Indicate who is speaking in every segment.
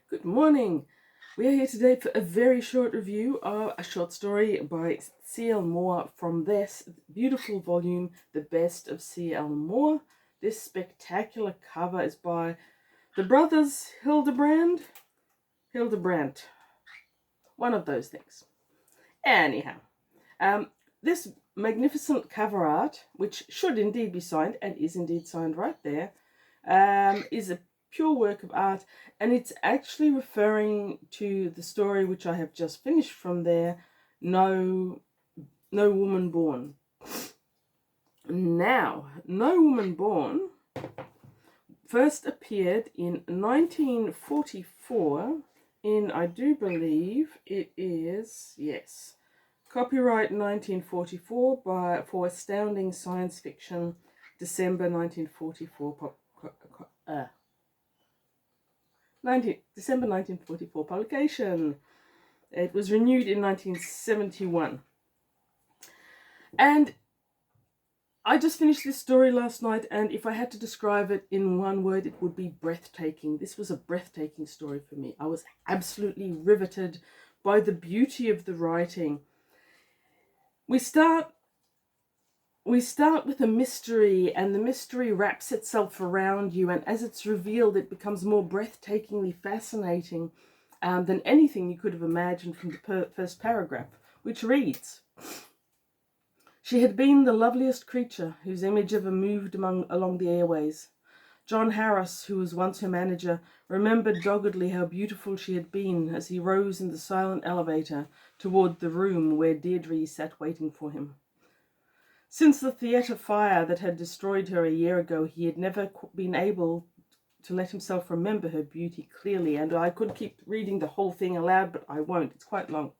Speaker 1: Good morning. We are here today for a very short review of a short story by C.L. Moore from this beautiful volume, The Best of C.L. Moore. This spectacular cover is by the brothers Hildebrandt, one of those things. Anyhow, this magnificent cover art, which should indeed be signed and is indeed signed right there, is a pure work of art, and it's actually referring to the story which I have just finished from there, No Woman Born. Now, No Woman Born first appeared in 1944 in, I do believe it is, yes, copyright 1944 for Astounding Science Fiction, December 1944 December 1944 publication. It was renewed in 1971. And I just finished this story last night, and if I had to describe it in one word, it would be breathtaking. This was a breathtaking story for me. I was absolutely riveted by the beauty of the writing. We start with a mystery, and the mystery wraps itself around you, and as it's revealed, it becomes more breathtakingly fascinating than anything you could have imagined from the first paragraph, which reads, "She had been the loveliest creature whose image ever moved along the airways. John Harris, who was once her manager, remembered doggedly how beautiful she had been as he rose in the silent elevator toward the room where Deirdre sat waiting for him. Since the theatre fire that had destroyed her a year ago, he had never been able to let himself remember her beauty clearly." And I could keep reading the whole thing aloud, but I won't. It's quite long.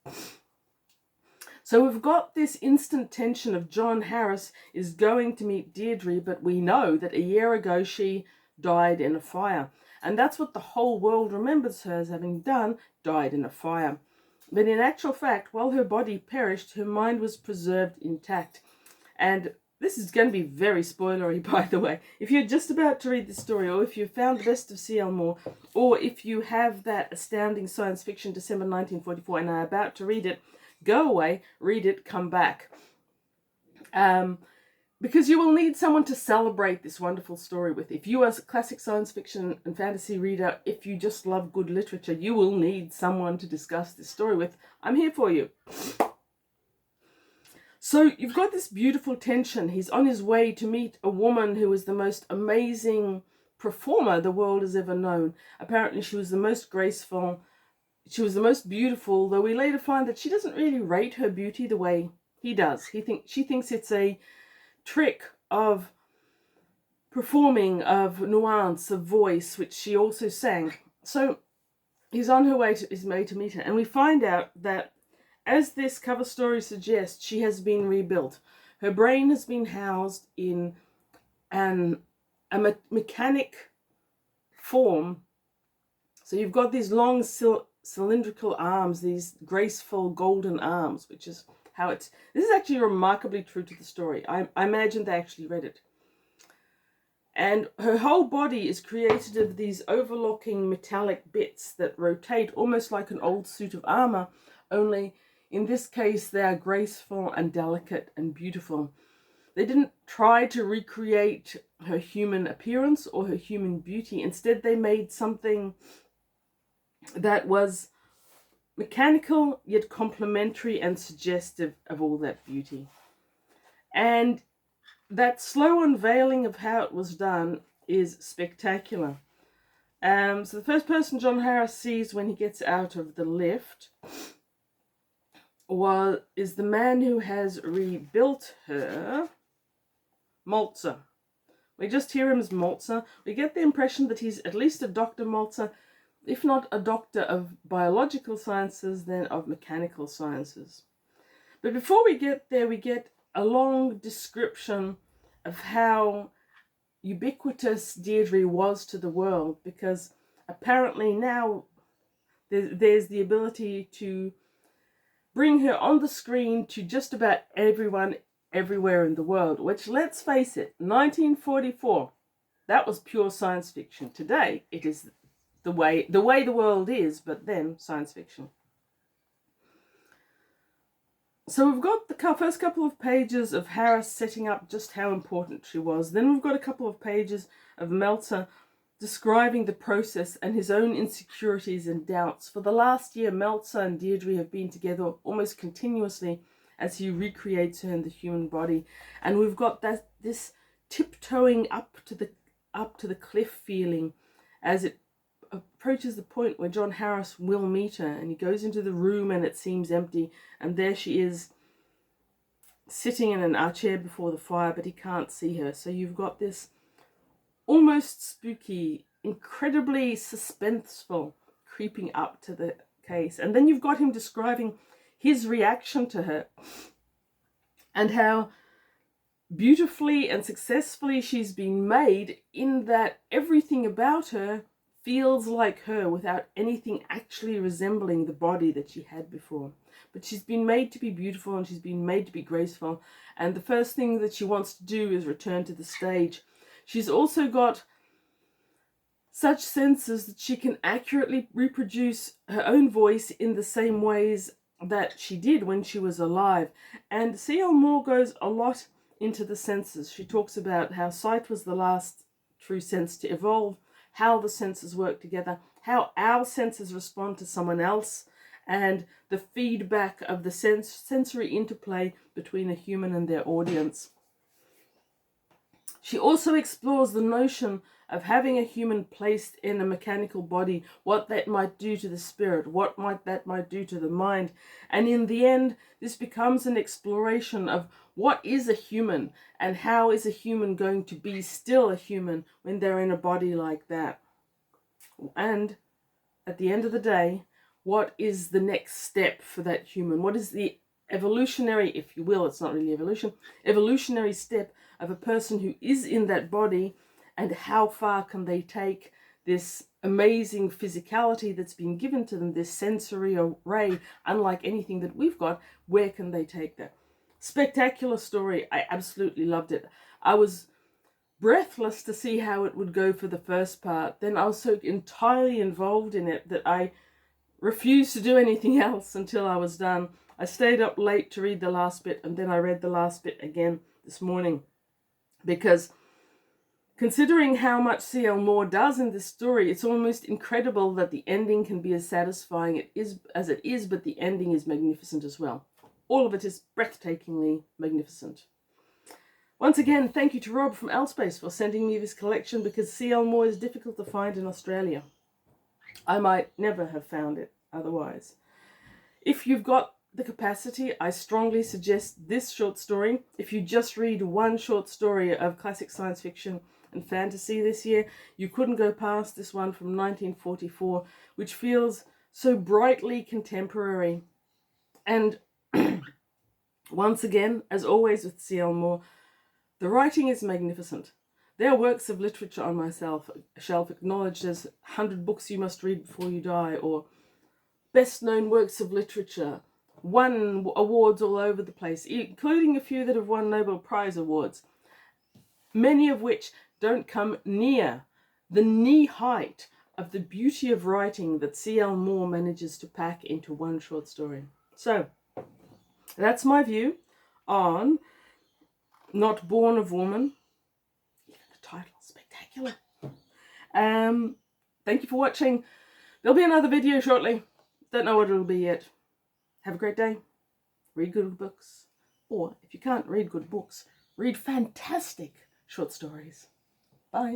Speaker 1: So we've got this instant tension of John Harris is going to meet Deirdre, but we know that a year ago she died in a fire. And that's what the whole world remembers her as having done, died in a fire. But in actual fact, while her body perished, her mind was preserved intact. And this is going to be very spoilery, by the way. If you're just about to read this story, or if you found The Best of C.L. Moore, or if you have that Astounding Science Fiction December 1944 and are about to read it, go away, read it, come back. Because you will need someone to celebrate this wonderful story with. If you are a classic science fiction and fantasy reader, if you just love good literature, you will need someone to discuss this story with. I'm here for you. So you've got this beautiful tension. He's on his way to meet a woman who is the most amazing performer the world has ever known. Apparently she was the most graceful, she was the most beautiful, though we later find that she doesn't really rate her beauty the way he does. She thinks it's a trick of performing, of nuance, of voice, which she also sang. So he's on his way to meet her, and we find out that, as this cover story suggests, she has been rebuilt. Her brain has been housed in a mechanic form. So you've got these long cylindrical arms, these graceful golden arms, which is how this is actually remarkably true to the story. I imagine they actually read it. And her whole body is created of these overlocking metallic bits that rotate almost like an old suit of armor, only in this case, they are graceful and delicate and beautiful. They didn't try to recreate her human appearance or her human beauty. Instead, they made something that was mechanical, yet complementary and suggestive of all that beauty. And that slow unveiling of how it was done is spectacular. So the first person John Harris sees when he gets out of the lift is the man who has rebuilt her, Maltzer. We just hear him as Maltzer. We get the impression that he's at least a Dr. Maltzer, if not a doctor of biological sciences, then of mechanical sciences. But before we get there, we get a long description of how ubiquitous Deirdre was to the world, because apparently now there's the ability to bring her on the screen to just about everyone everywhere in the world, which, let's face it, 1944, that was pure science fiction. Today, it is the way the world is, but then science fiction. So we've got the first couple of pages of Harris setting up just how important she was. Then we've got a couple of pages of Meltzer describing the process and his own insecurities and doubts. For the last year, Meltzer and Deirdre have been together almost continuously as he recreates her in the human body. And we've got this tiptoeing up to the cliff feeling as it approaches the point where John Harris will meet her, and he goes into the room and it seems empty, and there she is sitting in a chair before the fire, but he can't see her. So you've got this almost spooky, incredibly suspenseful creeping up to the case, and then you've got him describing his reaction to her and how beautifully and successfully she's been made, in that everything about her feels like her without anything actually resembling the body that she had before. But she's been made to be beautiful and she's been made to be graceful, and the first thing that she wants to do is return to the stage. She's also got such senses that she can accurately reproduce her own voice in the same ways that she did when she was alive. And C.L. Moore goes a lot into the senses. She talks about how sight was the last true sense to evolve, how the senses work together, how our senses respond to someone else, and the feedback of the sensory interplay between a human and their audience. She also explores the notion of having a human placed in a mechanical body, what that might do to the spirit, what that might do to the mind. And in the end, this becomes an exploration of what is a human and how is a human going to be still a human when they're in a body like that. And at the end of the day, what is the next step for that human? What is the evolutionary, if you will, it's not really evolution, evolutionary step of a person who is in that body, and how far can they take this amazing physicality that's been given to them, this sensory array, unlike anything that we've got, where can they take that? Spectacular story. I absolutely loved it. I was breathless to see how it would go for the first part. Then I was so entirely involved in it that I refused to do anything else until I was done. I stayed up late to read the last bit, and then I read the last bit again this morning, because considering how much C.L. Moore does in this story, it's almost incredible that the ending can be as satisfying as it is, but the ending is magnificent as well. All of it is breathtakingly magnificent. Once again, thank you to Rob from Elspace for sending me this collection, because C.L. Moore is difficult to find in Australia. I might never have found it otherwise. If you've got the capacity, I strongly suggest this short story. If you just read one short story of classic science fiction and fantasy this year, you couldn't go past this one from 1944, which feels so brightly contemporary. And once again, as always with C.L. Moore, the writing is magnificent. There are works of literature on my shelf acknowledged as 100 books you must read before you die, or best known works of literature, won awards all over the place, including a few that have won Nobel Prize awards, many of which don't come near the knee height of the beauty of writing that C.L. Moore manages to pack into one short story. So that's my view on Not Born of Woman. Even the title, spectacular. Thank you for watching. There'll be another video shortly. Don't know what it'll be yet. Have a great day. Read good books. Or if you can't read good books, read fantastic short stories.